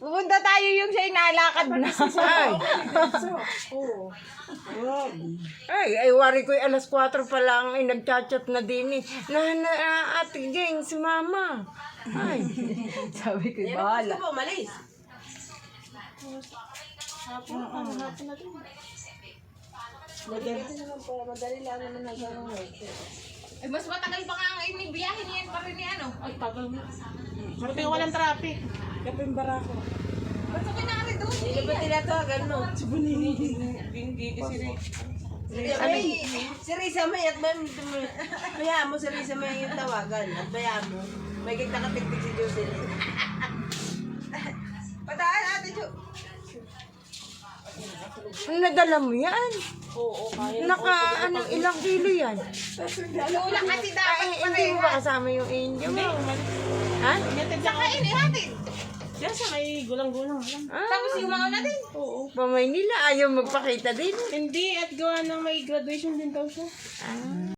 Pupunta tayo yung siya inalakad na. Ay, wari ko alas 4 pa lang ay nagchat-chat na din eh. Ate Geng, si Mama. Ay, Sabi ko, bahala. Gusto mo, malis. Madali lang naman nagkaroon. Eh, mas matagal pa nga ang inibiyahin niyan pa rin ni ano. Ay, tagal mo. Marami walang traffic. Kaping barako. Ba't ka kinari doon? Hindi ba tinatawagan mo? Si Bunini. Si Risa may at bayaan mo si Risa may yung tawagan at bayaan mo. May kita katiktik si Jocelyn. Pataan natin, Jo. nadala mo yan. Oo, kaya. Ilang kilo yan? Lula kasi dapat Ay, hindi mo ba kasama yung inyo mo? Ha? Saka inihatid. Diyan sa may gulang-gulang. Tapos yung mga natin. Oo. Pa Maynila, ayaw magpakita din. Hindi, at gawa ng may graduation din daw siya. Ah.